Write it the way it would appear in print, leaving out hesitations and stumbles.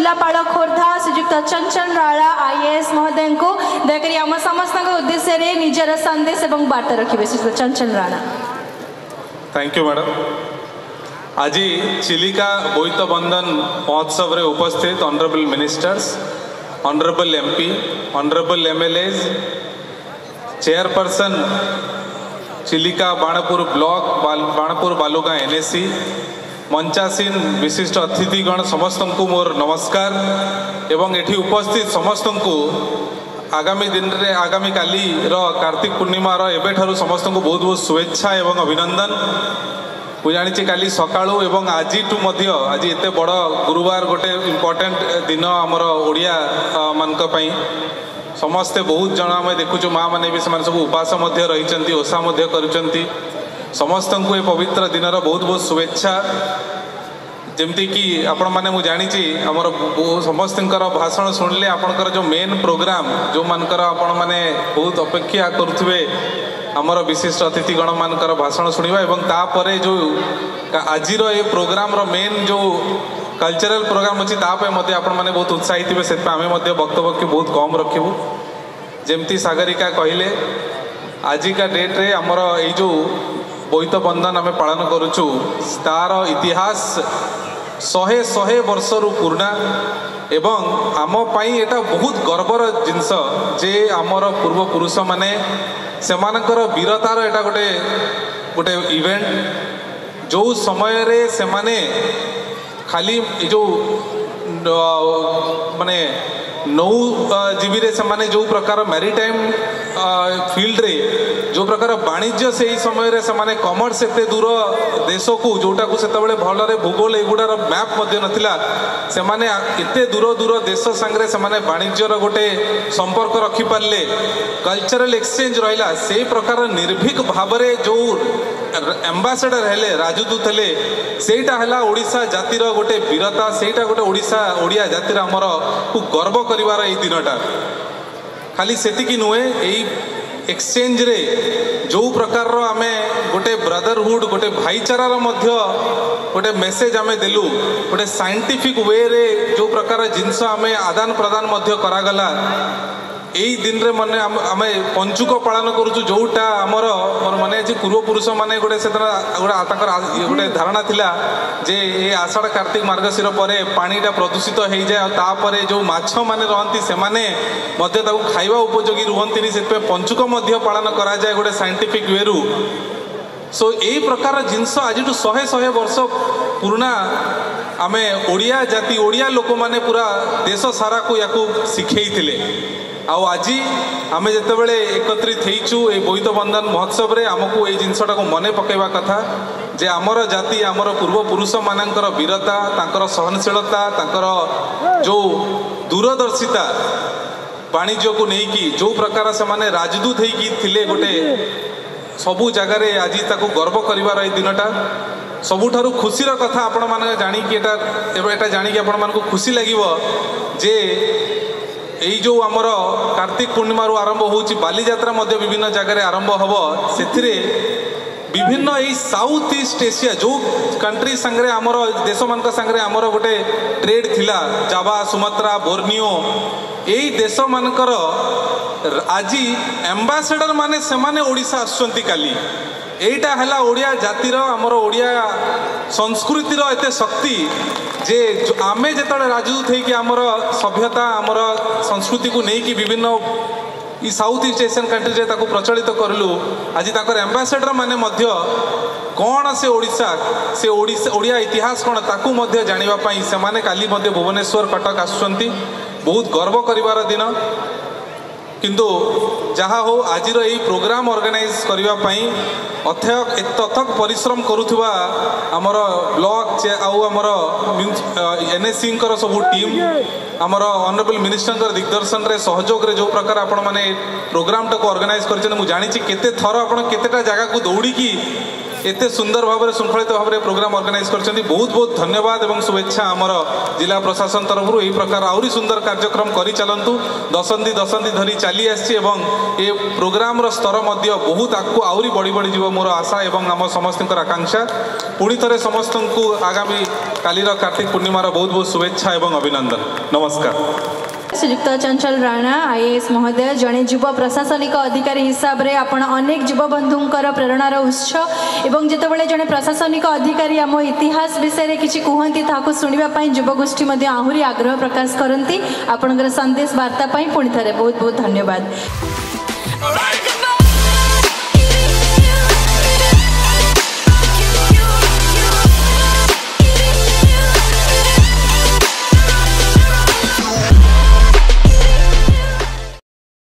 जिलापाल खोर्धा श्रीजुक्त चंचल राणा आईएएस महोदय को दयाकोरी आम समस्त उद्देश्य रे निजर संदेश और वार्ता रखिए। श्रीजुक्त चंचल राणा। Thank you madam. आज चिलिका बोईत बंधन महोत्सव रे उपस्थित honourable ministers, honourable MP, honourable MLAs, chairperson Chilika Banapur block Banapur Balugaon NAC, मंचासीन विशिष्ट अतिथिगण समस्त को मोर नमस्कार एवं एठी उपस्थित समस्त को आगामी दिन रे आगामी काली कार्तिक पूर्णिमा एवं समस्त को बहुत बहुत शुभेच्छा एवं अभिनंदन। मुझे जानी काली सकाळू एवं आज आज एत बड़ गुरुवार गोटे इम्पोर्टेंट दिन आमर ओडिया मानक पई समस्ते बहुत जन आम देखुचु माँ मैंने भी सब उपास रही ओषा कर समस्त को ये पवित्र दिन बहुत बहुत शुभेच्छा। जमती कि आपण मैंने मुझे जानी आमर समस्त भाषण शुणिले आपणकर जो मेन प्रोग्राम जो मानकर आपण मैंने बहुत अपेक्षा करुवे आमर विशिष्ट अतिथिगण मानकर भाषण शुणा एवं तापर जो आज ये प्रोग्राम रो मेन जो कल्चरल प्रोग्राम अच्छी तापे आपण मैंने बहुत उत्साहित थे से आम वक्तव्य बहुत कम रखू। जमती सागरिका कहले आजिका डेट रे आमर ये जो बोईत बंधन आम पालन करुचु तार इतिहास 100 वर्ष रु पुराना एवं आम पाई एटा बहुत गर्वर जिनस जे आमर पूर्वपुरुष माने सेमानकर वीरतार एटा गोटे गोटे इवेंट जो समय रे सेमाने खाली जो माने नौ जीवी रे से जो प्रकार मैरीटाइम फील्ड रे जो प्रकार वाणिज्य से ही समय रे से कमर्स एते दूर देश को जोटा को सेतबेले भलरे भूगोल एगुडार मैप मध्य नथिला से माने एते दूर दूर देश संगे से माने वाणिज्यर गोटे संपर्क रखि पारले कल्चरल एक्सचेंज रहिला से प्रकार निर्भीक भाव रे जो एम्बासेडर हेले राजदूत हेले सेटा हला ओडिशा जातिर गोटे वीरता सेटा गोटे ओडिशा ओडिया जातिर हमर को गर्व करिवार ए दिनटा खाली सेतिकी नुहे एई एक्सचेंज रे जो प्रकार आमे गोटे ब्रदरहुड गोटे भाईचारार मध्य गोटे मेसेज आमे देलु गोटे साइंटिफिक वे रे जो प्रकार जिनस आमे आदान प्रदान मध्य करागला यही दिन रे मने आमे पंचुक पालन करूँ जोटा आमर मोर माने जे पूर्वपुरुष माने गोटे से गोटे धारणा थिला जे ये आषाढ़ कार्तिक मार्गशीर पर पानीटा प्रदूषित हो जाए तापर जो माछ माने रहंती से माने मध्य ताकू खाइबा उपयोगी रुहंतिनी से पंचुक मध्य पालन करा जाए गोटे साइंटिफिक वे रु सो यही प्रकार जिनस आज 100 वर्ष पुराना आमे ओडिया जाति ओडिया लोक माने पूरा देश सारा को याकू शिखेइथिले आउ आज आमे जेतेबेले एकत्रित हेइचु ए बोईत बंधन महोत्सव रे आमको ए जिनसटा को मने पकेबा कथा जे आमर जाति आमर पूर्वपुरुष मानकर वीरता तांकर सहनशीलता तांकर जो दूरदर्शिता वाणिज्य को लेकिन जो प्रकार से माने राजदूत हेइकी थिले गोटे सबू जगार आज ताको गर्व करिवार ए दिनटा सबुठारु खुशीर कथा आपण माने जानी कि एटा जानी कि आपण मानको खुशी लागिवो जे यही जो आमर कार्तिक पूर्णिमा आरंभ होची बालीजात्रा मध्य विभिन्न जगह आरंभ हम से विभिन्न यही साउथ ईस्ट एशिया जो कंट्री संगे आमर देश मान संगे आमर गोटे ट्रेड थिला जावा सुमात्रा बोर्नियो यही देश मानकर आज एम्बासेडर माने से माने ओडिशा आसुचंती काली एटा हला ओडिया जातिर आमर ओडिया संस्कृतिर एते शक्ति जे आमे जेतले राजदूत है कि आमर सभ्यता आमर संस्कृति को लेकिन विभिन्न ई साउथ ईस्ट एशियन कंट्री रे ताको प्रचलित करलु आज ताकर एम्बासेडर माने मध्य कौन से ओडिया इतिहास कौन ताकू मध्य जानिबा पई से माने काली मध्य भुवनेश्वर कटक आसुचंती बहुत गर्व करिवार दिन किंतु जहा हो आज यही प्रोग्राम ऑर्गेनाइज करबा पई अथक परिश्रम करुवा आमर ब्लॉक आमर एनएससी सब टीम आमर ऑनरेबल मिनिस्टर दिग्दर्शन रे सहयोग रे जो प्रकार आपण माने प्रोग्राम टाक ऑर्गेनाइज कर जानी केते थर आपण केतेटा जगह को दौड़ी की एते सुंदर भाव में श्रृंखलित भाव में प्रोग्राम ऑर्गेनाइज कर बहुत बहुत धन्यवाद एवं शुभेच्छा आमर जिला प्रशासन तरफ यही प्रकार आहरी सुंदर कार्यक्रम कर चलतु दशंधि धरी चली आसी ये प्रोग्राम स्तर बहुत आगू आहरी बढ़ी बढ़ी जीव मोर आशा एवं आम समस्त आकांक्षा पुणी थे समस्त को आगामी कालीर कार्तिक पूर्णिमार बहुत बहुत शुभेच्छा एवं अभिनंदन नमस्कार। श्रीयुक्त चंचल राणा आईएएस महोदय जड़े युव प्रशासनिक अधिकारी हिसाब से आपण अनेक युव बंधुंकर प्रेरणार उत्स एवं जितेबाला जड़े प्रशासनिक अधिकारी आम इतिहास विषय किसी कहती ताकू शुणापी युवगोष्ठी आहरी आग्रह प्रकाश करती आपणकर संदेश वार्ता पुणी थे बहुत बहुत धन्यवाद।